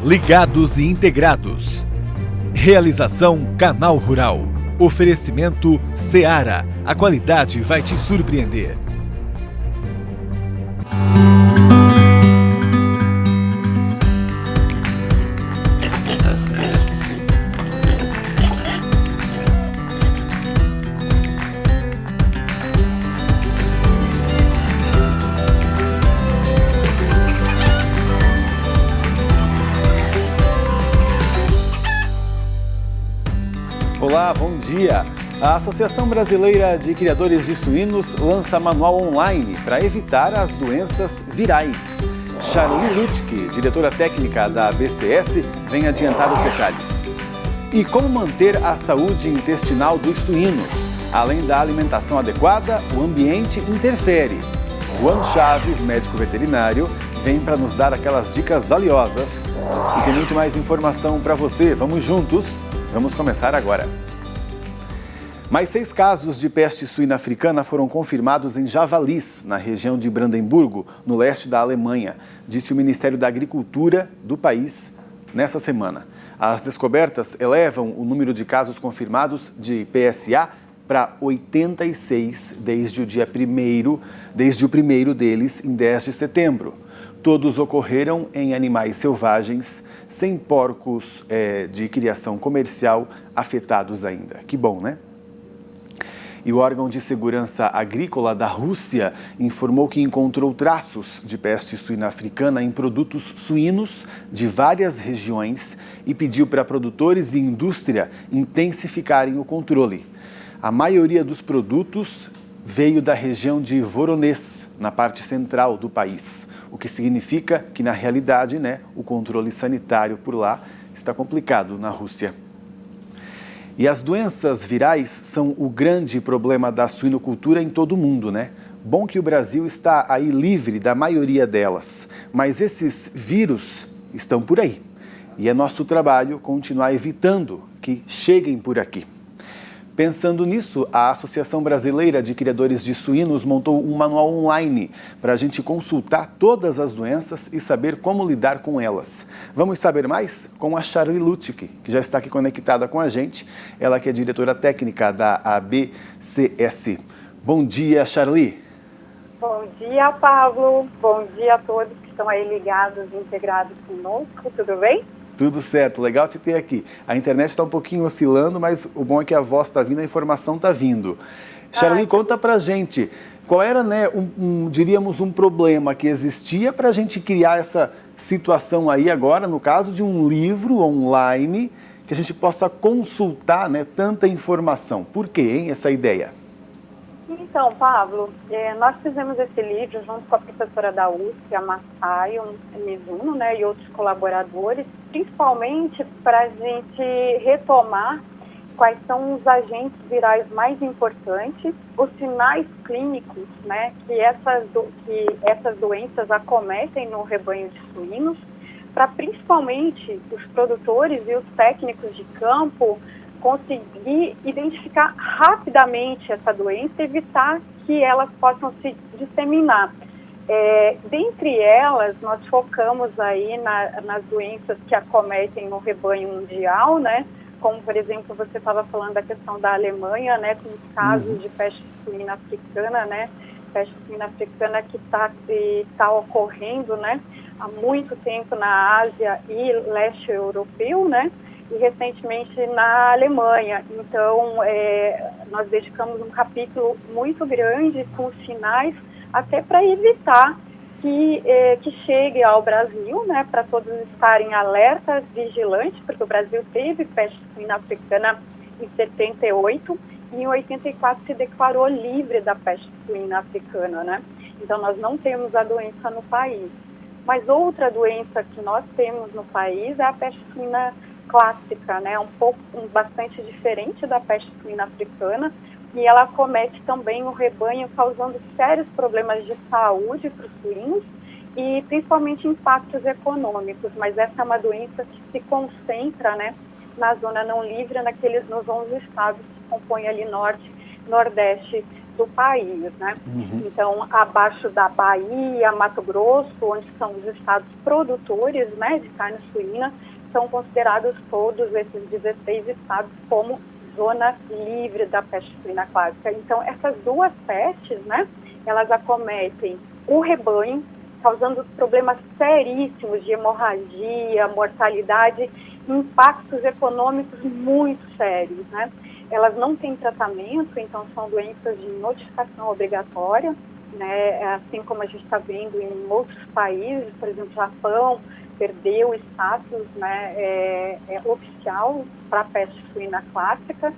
Ligados e integrados. Realização Canal Rural. Oferecimento Seara. A qualidade vai te surpreender. Olá, bom dia! A Associação Brasileira de Criadores de Suínos lança manual online para evitar as doenças virais. Charly Lutke, diretora técnica da BCS, vem adiantar os detalhes. E como manter a saúde intestinal dos suínos? Além da alimentação adequada, o ambiente interfere. Juan Chaves, médico veterinário, vem para nos dar aquelas dicas valiosas. E tem muito mais informação para você. Vamos juntos? Vamos começar agora. Mais 6 casos de peste suína africana foram confirmados em javalis, na região de Brandemburgo, no leste da Alemanha, disse o Ministério da Agricultura do país nessa semana. As descobertas elevam o número de casos confirmados de PSA para 86 desde o primeiro deles em 10 de setembro. Todos ocorreram em animais selvagens, sem porcos de criação comercial afetados ainda. Que bom, né? E o órgão de segurança agrícola da Rússia informou que encontrou traços de peste suína africana em produtos suínos de várias regiões e pediu para produtores e indústria intensificarem o controle. A maioria dos produtos veio da região de Voronezh, na parte central do país, o que significa que, na realidade, o controle sanitário por lá está complicado na Rússia. E as doenças virais são o grande problema da suinocultura em todo o mundo, Bom que o Brasil está aí livre da maioria delas, mas esses vírus estão por aí. E é nosso trabalho continuar evitando que cheguem por aqui. Pensando nisso, a Associação Brasileira de Criadores de Suínos montou um manual online para a gente consultar todas as doenças e saber como lidar com elas. Vamos saber mais com a Charly Lutke, que já está aqui conectada com a gente. Ela que é diretora técnica da ABCS. Bom dia, Charly. Bom dia, Pablo. Bom dia a todos que estão aí ligados e integrados conosco. Tudo bem? Tudo certo, legal te ter aqui. A internet está um pouquinho oscilando, mas o bom é que a voz está vindo, a informação está vindo. Charly, conta pra gente, qual era, diríamos, um problema que existia para a gente criar essa situação aí agora, no caso de um livro online, que a gente possa consultar, tanta informação. Por quê, hein, essa ideia? Então, Pablo, nós fizemos esse livro junto com a professora da USP, a Masayo Mizuno, e outros colaboradores, principalmente para a gente retomar quais são os agentes virais mais importantes, os sinais clínicos, que essas doenças acometem no rebanho de suínos, para principalmente os produtores e os técnicos de campo conseguir identificar rapidamente essa doença e evitar que elas possam se disseminar. Dentre elas, nós focamos aí nas doenças que acometem no rebanho mundial, como, por exemplo, você estava falando da questão da Alemanha, com os casos de peste suína africana, peste suína africana que está ocorrendo, há muito tempo na Ásia e leste europeu, e recentemente na Alemanha. Então, nós dedicamos um capítulo muito grande com os sinais, até para evitar que chegue ao Brasil, para todos estarem alertas, vigilantes, porque o Brasil teve peste suína africana em 78 e em 84 se declarou livre da peste suína africana, Então, nós não temos a doença no país. Mas outra doença que nós temos no país é a peste suína clássica, bastante diferente da peste suína africana, e ela acomete também o rebanho, causando sérios problemas de saúde para os suínos e principalmente impactos econômicos. Mas essa é uma doença que se concentra, na zona não livre, nos 11 estados que compõem ali norte, nordeste do país, né? Então, abaixo da Bahia, Mato Grosso, onde são os estados produtores, né, de carne suína, são considerados todos esses 16 estados como zona livre da peste suína clássica. Então, essas duas pestes, né, elas acometem o rebanho, causando problemas seríssimos de hemorragia, mortalidade, impactos econômicos muito sérios, né? Elas não têm tratamento, então são doenças de notificação obrigatória, né? Assim como a gente está vendo em outros países, por exemplo, o Japão perdeu o status, né, oficial para a peste suína clássica,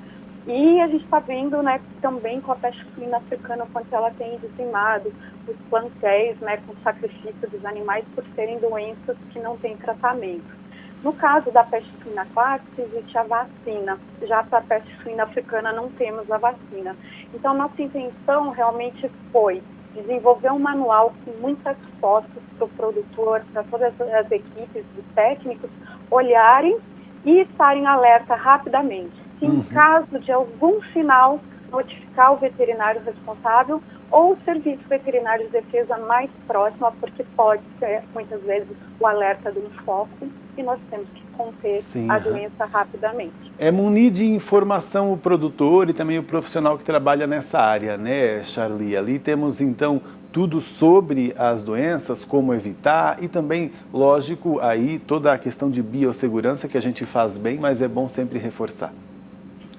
e a gente está vendo, né, também com a peste suína africana, quanto ela tem dizimado os plantéis, né, com sacrifício dos animais por serem doenças que não têm tratamento. No caso da peste suína clássica, existe a vacina. Já para a peste suína africana não temos a vacina. Então, nossa intenção realmente foi desenvolver um manual com muitas fotos para o produtor, para todas as equipes de técnicos olharem e estarem alerta rapidamente. Se em caso de algum sinal, notificar o veterinário responsável ou o serviço veterinário de defesa mais próximo, porque pode ser, muitas vezes, o alerta de um foco e nós temos que conter a doença rapidamente. É munir de informação o produtor e também o profissional que trabalha nessa área, né, Charly? Ali temos, então, tudo sobre as doenças, como evitar e também, lógico, aí toda a questão de biossegurança que a gente faz bem, mas é bom sempre reforçar.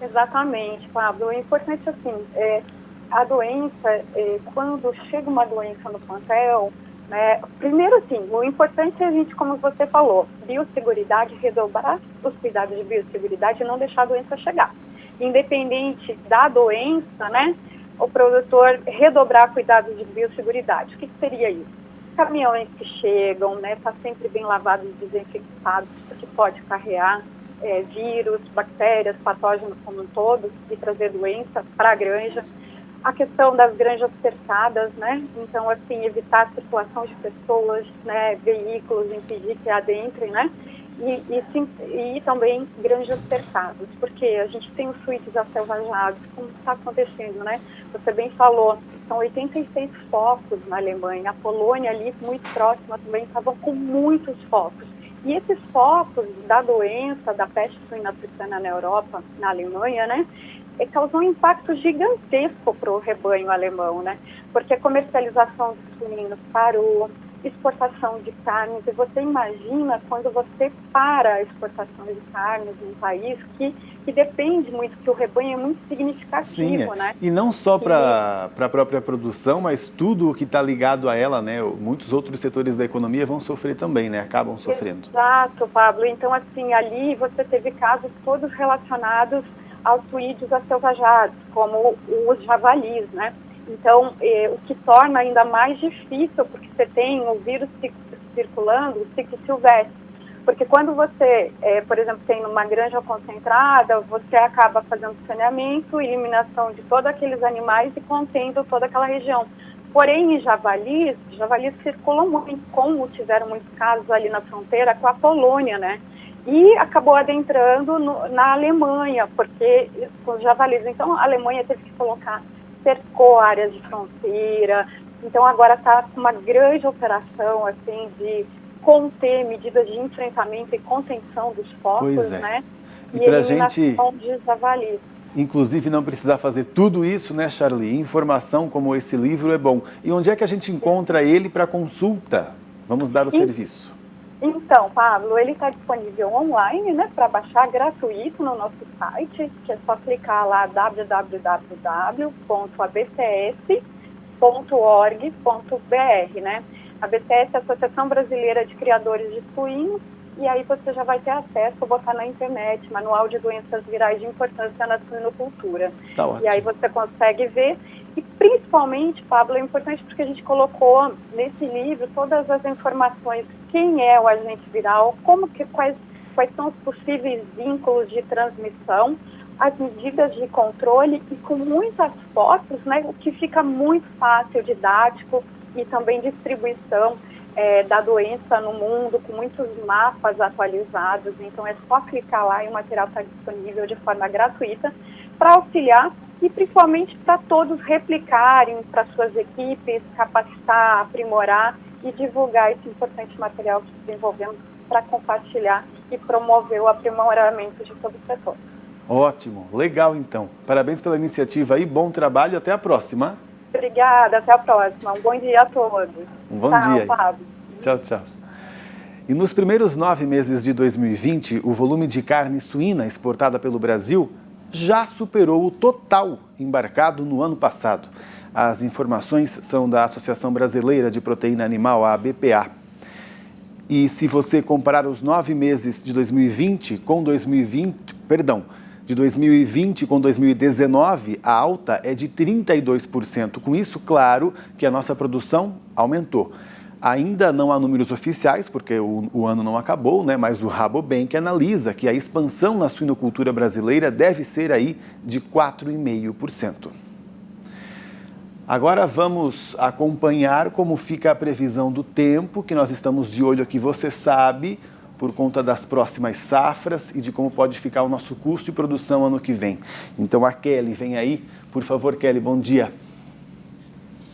Exatamente, Pablo. É importante, assim, a doença, quando chega uma doença no plantel, né, primeiro, assim, o importante é a gente, como você falou, biosseguridade, redobrar os cuidados de biosseguridade e não deixar a doença chegar. Independente da doença, né, o produtor redobrar cuidados de biosseguridade. O que seria isso? Caminhões que chegam, né, tá sempre bem lavados e desinfectados, porque pode carregar vírus, bactérias, patógenos como um todo e trazer doença para a granja. A questão das granjas cercadas, né? Então, assim, evitar a circulação de pessoas, né, veículos, impedir que adentrem, né? E também granjas cercadas, porque a gente tem os suítes acelvajados, como está acontecendo, né? Você bem falou, são 86 focos na Alemanha, a Polônia ali, muito próxima, também estavam com muitos focos. E esses focos da doença, da peste suína africana na Europa, na Alemanha, né, causou um impacto gigantesco para o rebanho alemão, né, porque a comercialização de suínos parou, exportação de carnes, e você imagina quando você para a exportação de carnes em um país que depende muito, que o rebanho é muito significativo, né? E não só para a própria produção, mas tudo o que está ligado a ela, né? Muitos outros setores da economia vão sofrer também, né? Acabam sofrendo. Exato, Pablo. Então, assim, ali você teve casos todos relacionados aos suídeos acelvajados, como os javalis, né? Então, o que torna ainda mais difícil, porque você tem o vírus circulando, o ciclo silvestre. Porque quando você, por exemplo, tem uma granja concentrada, você acaba fazendo saneamento, eliminação de todos aqueles animais e contendo toda aquela região. Porém, em javalis circulam muito, como tiveram muitos casos ali na fronteira com a Polônia, né? E acabou adentrando na Alemanha, porque os javalis. Então, a Alemanha teve que cercou áreas de fronteira, então agora está com uma grande operação, assim, de conter medidas de enfrentamento e contenção dos focos, né? E para a gente, de javalis. Inclusive, não precisar fazer tudo isso, né, Charly? Informação como esse livro é bom. E onde é que a gente encontra ele para consulta? Vamos dar o serviço. Então, Pablo, ele está disponível online, né, para baixar gratuito no nosso site, que é só clicar lá www.abcs.org.br, né? A BCS é a Associação Brasileira de Criadores de Suínos, e aí você já vai ter acesso a botar na internet, Manual de Doenças Virais de Importância na Suinocultura. Tá ótimo. E aí você consegue ver, e principalmente, Pablo, é importante porque a gente colocou nesse livro todas as informações, quem é o agente viral, quais são os possíveis vínculos de transmissão, as medidas de controle e com muitas fotos, né, o que fica muito fácil, didático e também distribuição da doença no mundo, com muitos mapas atualizados. Então é só clicar lá e o material está disponível de forma gratuita para auxiliar e principalmente para todos replicarem para suas equipes, capacitar, aprimorar e divulgar esse importante material que desenvolvemos para compartilhar e promover o aprimoramento de todo o setor. Ótimo, legal então. Parabéns pela iniciativa aí, bom trabalho e até a próxima. Obrigada, até a próxima. Um bom dia a todos. Um bom dia. Tchau, Fábio. Tchau, tchau. E nos primeiros 9 meses de 2020, o volume de carne suína exportada pelo Brasil já superou o total embarcado no ano passado. As informações são da Associação Brasileira de Proteína Animal, a ABPA. E se você comparar os 9 meses de 2020 com 2020 com 2019, a alta é de 32%. Com isso, claro que a nossa produção aumentou. Ainda não há números oficiais, porque o ano não acabou, né? Mas o Rabobank analisa que a expansão na suinocultura brasileira deve ser aí de 4,5%. Agora vamos acompanhar como fica a previsão do tempo, que nós estamos de olho aqui, você sabe, por conta das próximas safras e de como pode ficar o nosso custo de produção ano que vem. Então a Kelly vem aí. Por favor, Kelly, bom dia.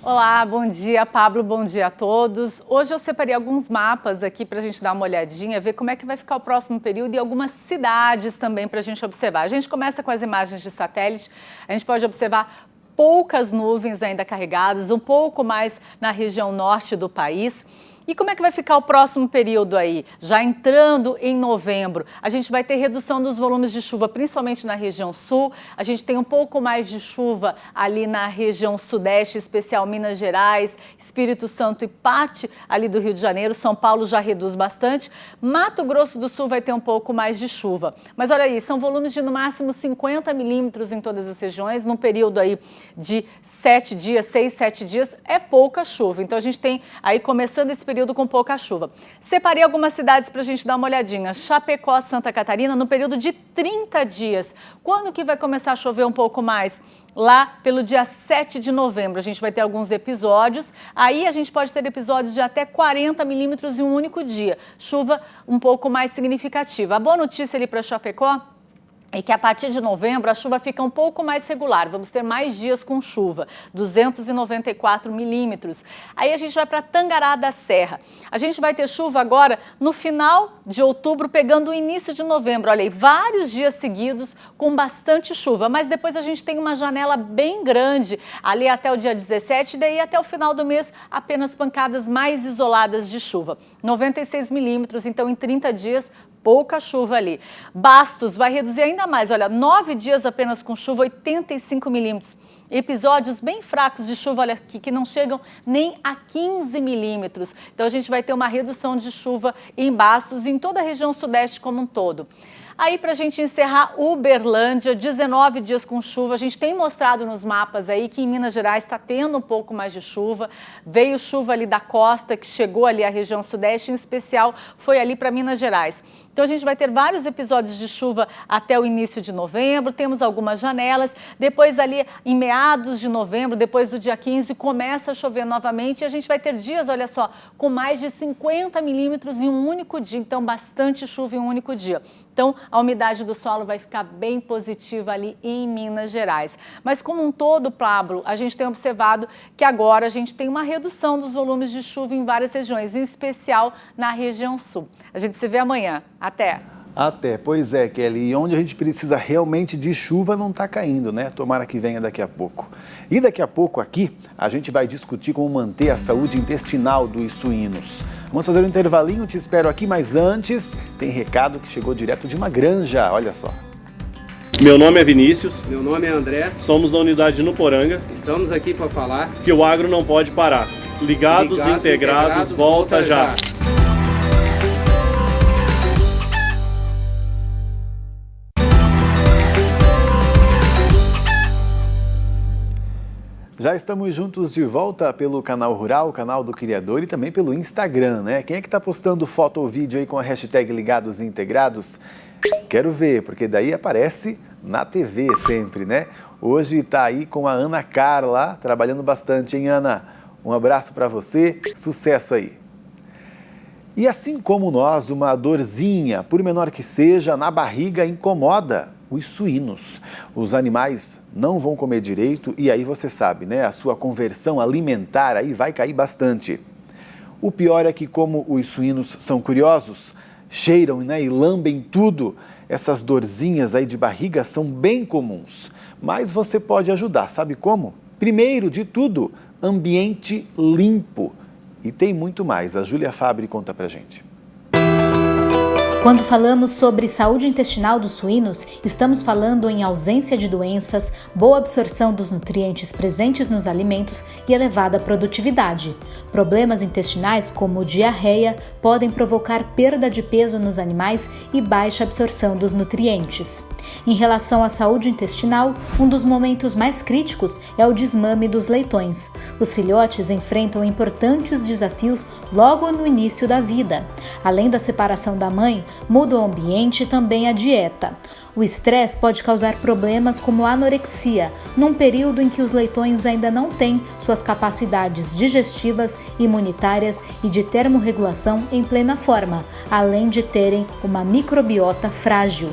Olá, bom dia, Pablo, bom dia a todos. Hoje eu separei alguns mapas aqui para a gente dar uma olhadinha, ver como é que vai ficar o próximo período e algumas cidades também para a gente observar. A gente começa com as imagens de satélite, a gente pode observar poucas nuvens ainda carregadas, um pouco mais na região norte do país. E como é que vai ficar o próximo período aí? Já entrando em novembro, a gente vai ter redução dos volumes de chuva, principalmente na região sul. A gente tem um pouco mais de chuva ali na região sudeste, especial Minas Gerais, Espírito Santo e parte ali do Rio de Janeiro. São Paulo já reduz bastante. Mato Grosso do Sul vai ter um pouco mais de chuva. Mas olha aí, são volumes de no máximo 50 milímetros em todas as regiões, num período aí de 7 dias, 6, 7 dias, é pouca chuva. Então a gente tem aí começando esse período com pouca chuva. Separei algumas cidades para a gente dar uma olhadinha. Chapecó, Santa Catarina, no período de 30 dias. Quando que vai começar a chover um pouco mais? Lá pelo dia 7 de novembro, a gente vai ter alguns episódios. Aí a gente pode ter episódios de até 40 milímetros em um único dia. Chuva um pouco mais significativa. A boa notícia ali para Chapecó é que a partir de novembro a chuva fica um pouco mais regular, vamos ter mais dias com chuva, 294 milímetros. Aí a gente vai para Tangará da Serra. A gente vai ter chuva agora no final de outubro, pegando o início de novembro. Olha aí, vários dias seguidos com bastante chuva, mas depois a gente tem uma janela bem grande, ali até o dia 17, e daí até o final do mês apenas pancadas mais isoladas de chuva. 96 milímetros, então em 30 dias, pouca chuva ali. Bastos vai reduzir ainda mais, olha, 9 dias apenas com chuva, 85 milímetros. Episódios bem fracos de chuva, olha aqui, que não chegam nem a 15 milímetros. Então a gente vai ter uma redução de chuva em Bastos e em toda a região sudeste como um todo. Aí, para a gente encerrar, Uberlândia, 19 dias com chuva. A gente tem mostrado nos mapas aí que em Minas Gerais está tendo um pouco mais de chuva. Veio chuva ali da costa, que chegou ali à região sudeste, em especial foi ali para Minas Gerais. Então, a gente vai ter vários episódios de chuva até o início de novembro. Temos algumas janelas. Depois, ali em meados de novembro, depois do dia 15, começa a chover novamente. E a gente vai ter dias, olha só, com mais de 50 milímetros em um único dia. Então, bastante chuva em um único dia. Então, a umidade do solo vai ficar bem positiva ali em Minas Gerais. Mas, como um todo, Pablo, a gente tem observado que agora a gente tem uma redução dos volumes de chuva em várias regiões, em especial na região sul. A gente se vê amanhã. Até! Até, pois é, Kelly, e onde a gente precisa realmente de chuva não está caindo, né? Tomara que venha daqui a pouco. E daqui a pouco aqui a gente vai discutir como manter a saúde intestinal dos suínos. Vamos fazer um intervalinho, te espero aqui, mas antes tem recado que chegou direto de uma granja, olha só. Meu nome é Vinícius. Meu nome é André. Somos da unidade Nuporanga. Estamos aqui para falar que o agro não pode parar. Ligados integrados, volta já. Já estamos juntos de volta pelo Canal Rural, o canal do Criador e também pelo Instagram, né? Quem é que está postando foto ou vídeo aí com a hashtag Ligados e Integrados? Quero ver, porque daí aparece na TV sempre, né? Hoje está aí com a Ana Carla, trabalhando bastante, hein, Ana? Um abraço para você, sucesso aí. E assim como nós, uma dorzinha, por menor que seja, na barriga incomoda. os suínos. Os animais não vão comer direito e aí você sabe, né? A sua conversão alimentar aí vai cair bastante. O pior é que, como os suínos são curiosos, cheiram, né, e lambem tudo, essas dorzinhas aí de barriga são bem comuns. Mas você pode ajudar, sabe como? Primeiro de tudo, ambiente limpo. E tem muito mais. A Júlia Fabbri conta pra gente. Quando falamos sobre saúde intestinal dos suínos, estamos falando em ausência de doenças, boa absorção dos nutrientes presentes nos alimentos e elevada produtividade. Problemas intestinais, como diarreia, podem provocar perda de peso nos animais e baixa absorção dos nutrientes. Em relação à saúde intestinal, um dos momentos mais críticos é o desmame dos leitões. Os filhotes enfrentam importantes desafios logo no início da vida. Além da separação da mãe, muda o ambiente e também a dieta. O estresse pode causar problemas como anorexia, num período em que os leitões ainda não têm suas capacidades digestivas, imunitárias e de termorregulação em plena forma, além de terem uma microbiota frágil.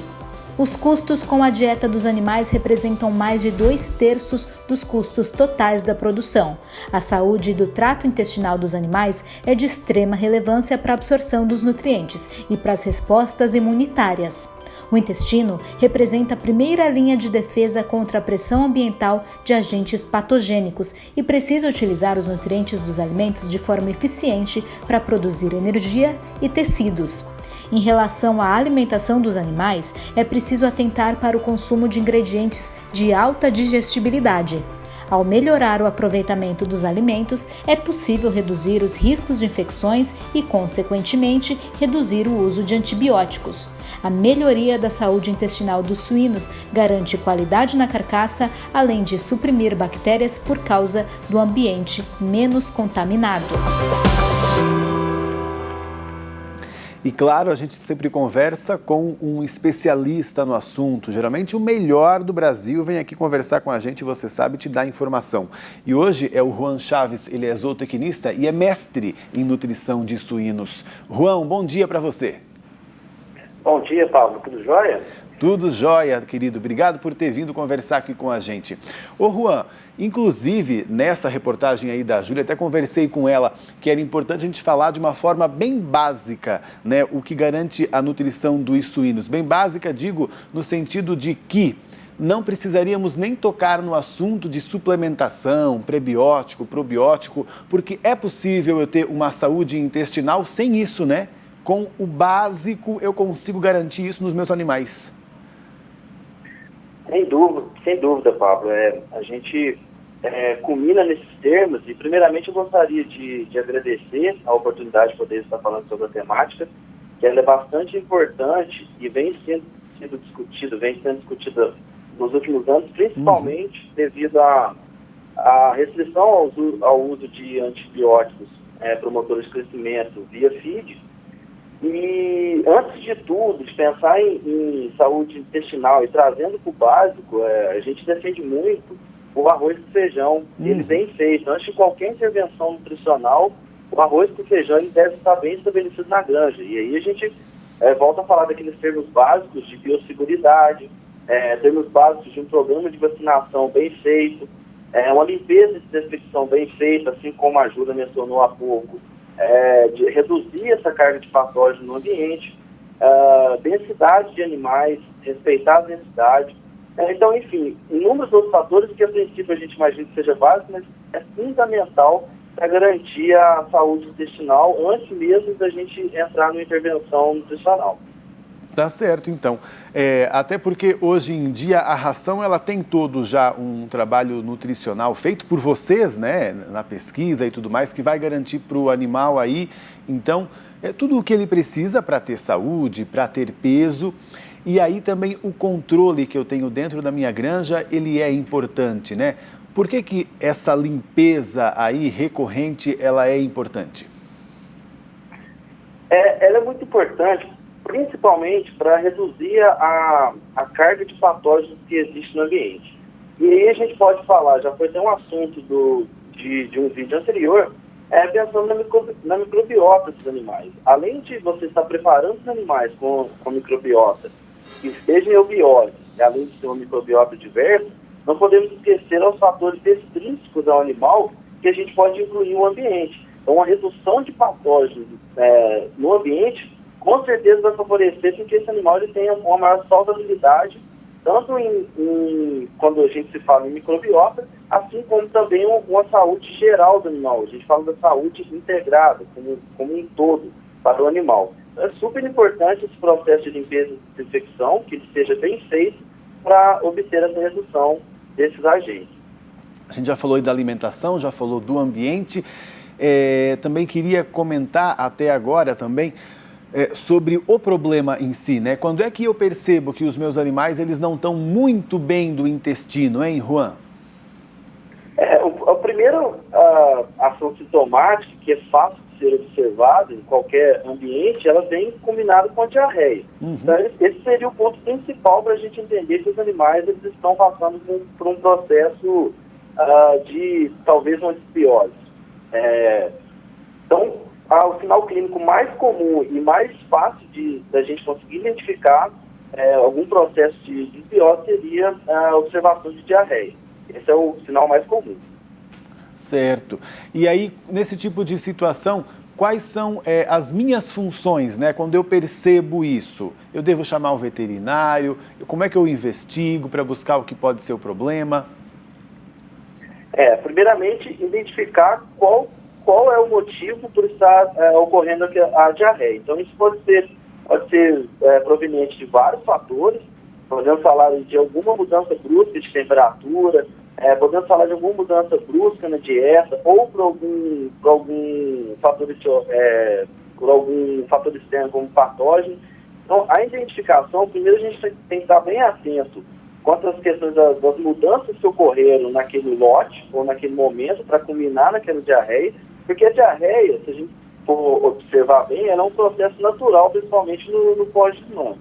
Os custos com a dieta dos animais representam mais de 2/3 dos custos totais da produção. A saúde do trato intestinal dos animais é de extrema relevância para a absorção dos nutrientes e para as respostas imunitárias. O intestino representa a primeira linha de defesa contra a pressão ambiental de agentes patogênicos e precisa utilizar os nutrientes dos alimentos de forma eficiente para produzir energia e tecidos. Em relação à alimentação dos animais, é preciso atentar para o consumo de ingredientes de alta digestibilidade. Ao melhorar o aproveitamento dos alimentos, é possível reduzir os riscos de infecções e, consequentemente, reduzir o uso de antibióticos. A melhoria da saúde intestinal dos suínos garante qualidade na carcaça, além de suprimir bactérias por causa do ambiente menos contaminado. E claro, a gente sempre conversa com um especialista no assunto. Geralmente o melhor do Brasil vem aqui conversar com a gente, você sabe, te dar informação. E hoje é o Juan Chaves, ele é zootecnista e é mestre em nutrição de suínos. Juan, bom dia para você. Bom dia, Pablo. Tudo jóia? Tudo jóia, querido. Obrigado por ter vindo conversar aqui com a gente. Ô, Juan, inclusive, nessa reportagem aí da Júlia, até conversei com ela que era importante a gente falar de uma forma bem básica, né, o que garante a nutrição dos suínos. Bem básica, digo, no sentido de que não precisaríamos nem tocar no assunto de suplementação, prebiótico, probiótico, porque é possível eu ter uma saúde intestinal sem isso, né? Com o básico eu consigo garantir isso nos meus animais. Sem dúvida, Pablo. A gente culmina nesses termos e, primeiramente, eu gostaria de agradecer a oportunidade de poder estar falando sobre a temática, que ela é bastante importante e vem sendo discutida nos últimos anos, principalmente devido à restrição ao uso de antibióticos promotores de crescimento via feed. E, antes de tudo, de pensar em saúde intestinal e trazendo para o básico, a gente defende muito o arroz com feijão, ele bem feito. Antes de qualquer intervenção nutricional, o arroz com feijão ele deve estar bem estabelecido na granja. E aí a gente volta a falar daqueles termos básicos de biosseguridade, termos básicos de um programa de vacinação bem feito, uma limpeza de desinfecção bem feita, assim como a Júlia mencionou há pouco, de reduzir essa carga de patógeno no ambiente, densidade de animais, respeitar a densidade. Então, enfim, inúmeros outros fatores que a princípio a gente imagina que seja básico, mas é fundamental para garantir a saúde intestinal antes mesmo da gente entrar numa intervenção nutricional. Tá certo, então. Até porque hoje em dia a ração ela tem todo já um trabalho nutricional feito por vocês, né, na pesquisa e tudo mais, que vai garantir para o animal aí, então, tudo o que ele precisa para ter saúde, para ter peso. E aí também o controle que eu tenho dentro da minha granja, ele é importante, né? Por que essa limpeza aí recorrente, ela é importante? Ela é muito importante, principalmente para reduzir a carga de patógenos que existe no ambiente. E aí a gente pode falar, já foi até um assunto de um vídeo anterior, pensando na microbiota dos animais. Além de você estar preparando os animais com microbiota que estejam em eubiose, além de ser uma microbiota diversa, não podemos esquecer os fatores extrínsecos ao animal que a gente pode incluir no ambiente. Então, a redução de patógenos no ambiente, com certeza vai favorecer que esse animal ele tenha uma maior saudabilidade, tanto quando a gente se fala em microbiota, assim como também uma saúde geral do animal. A gente fala da saúde integrada, como um todo, para o animal. Então, é super importante esse processo de limpeza e desinfecção, que ele seja bem feito para obter essa redução desses agentes. A gente já falou aí da alimentação, já falou do ambiente. Também queria comentar até agora também sobre o problema em si, né? Quando é que eu percebo que os meus animais eles não estão muito bem do intestino, hein, Juan? O primeiro ação sintomática, que é fácil de ser observada em qualquer ambiente, ela vem combinada com a diarreia. Então, esse seria o ponto principal para a gente entender que os animais eles estão passando por um processo de talvez uma desbiose. Então, o sinal clínico mais comum e mais fácil da gente conseguir identificar algum processo de desbiose seria a observação de diarreia. Esse é o sinal mais comum. Certo. E aí, nesse tipo de situação, quais são as minhas funções, né? Quando eu percebo isso, eu devo chamar o veterinário? Como é que eu investigo para buscar o que pode ser o problema? Primeiramente, identificar qual é o motivo por estar ocorrendo a diarreia. Então, isso pode ser proveniente de vários fatores. Podemos falar de alguma mudança brusca de temperatura, podemos falar de alguma mudança brusca na dieta, ou por algum fator externo, como patógeno. Então, a identificação, primeiro a gente tem que estar bem atento quanto às questões das mudanças que ocorreram naquele lote, ou naquele momento, para culminar naquela diarreia, porque a diarreia, se a gente for observar bem, ela é um processo natural, principalmente no pós-humano.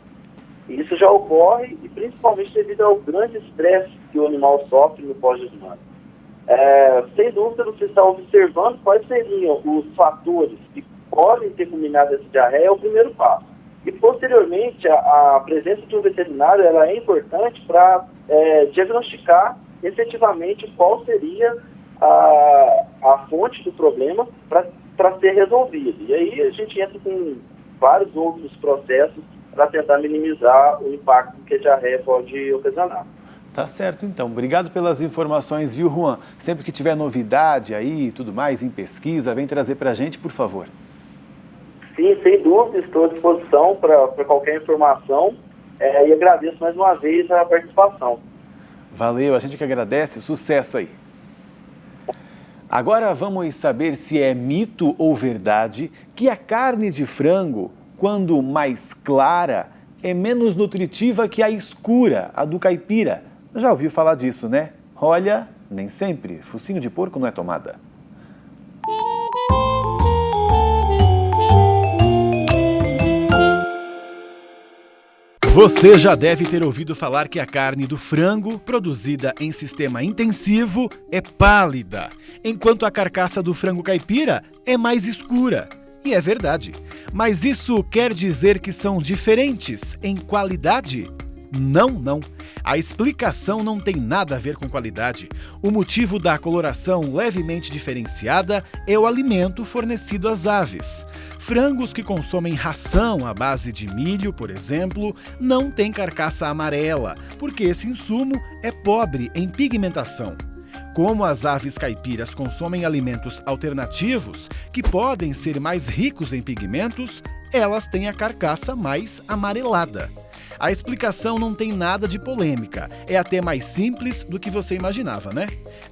E isso já ocorre, e principalmente devido ao grande estresse que o animal sofre no pós-humano. Sem dúvida, você está observando quais seriam os fatores que podem ter culminado essa diarreia, é o primeiro passo. E, posteriormente, a presença de um veterinário ela é importante para diagnosticar efetivamente qual seria a fonte do problema para ser resolvido. E aí a gente entra com vários outros processos para tentar minimizar o impacto que a diarreia pode ocasionar. Tá certo, então. Obrigado pelas informações, viu, Juan? Sempre que tiver novidade aí e tudo mais em pesquisa, vem trazer para a gente, por favor. Sim, sem dúvida, estou à disposição para qualquer informação e agradeço mais uma vez a participação. Valeu, a gente que agradece, sucesso aí. Agora vamos saber se é mito ou verdade que a carne de frango, quando mais clara, é menos nutritiva que a escura, a do caipira. Já ouviu falar disso, né? Olha, nem sempre. Focinho de porco não é tomada. Você já deve ter ouvido falar que a carne do frango, produzida em sistema intensivo, é pálida, enquanto a carcaça do frango caipira é mais escura. E é verdade. Mas isso quer dizer que são diferentes em qualidade? Não, não. A explicação não tem nada a ver com qualidade. O motivo da coloração levemente diferenciada é o alimento fornecido às aves. Frangos que consomem ração à base de milho, por exemplo, não têm carcaça amarela, porque esse insumo é pobre em pigmentação. Como as aves caipiras consomem alimentos alternativos, que podem ser mais ricos em pigmentos, elas têm a carcaça mais amarelada. A explicação não tem nada de polêmica, é até mais simples do que você imaginava, né?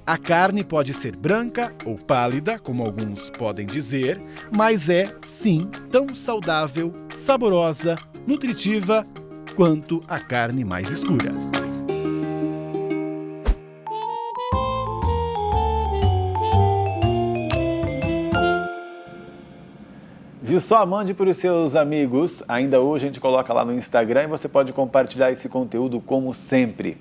A carne pode ser branca ou pálida, como alguns podem dizer, mas é, sim, tão saudável, saborosa, nutritiva quanto a carne mais escura. Viu só? Mande para os seus amigos. Ainda hoje a gente coloca lá no Instagram e você pode compartilhar esse conteúdo como sempre.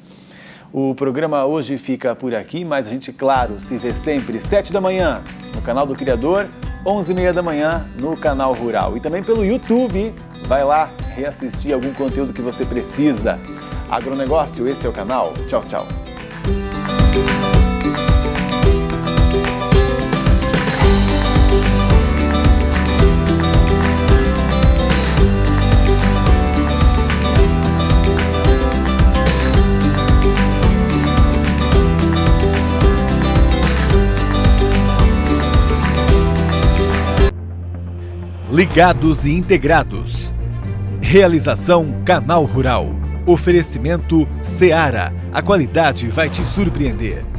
O programa hoje fica por aqui, mas a gente, claro, se vê sempre 7 da manhã no canal do Criador, 11h30 da manhã no canal Rural. E também pelo YouTube, vai lá reassistir algum conteúdo que você precisa. Agronegócio, esse é o canal. Tchau, tchau. Ligados e integrados. Realização Canal Rural. Oferecimento Seara. A qualidade vai te surpreender.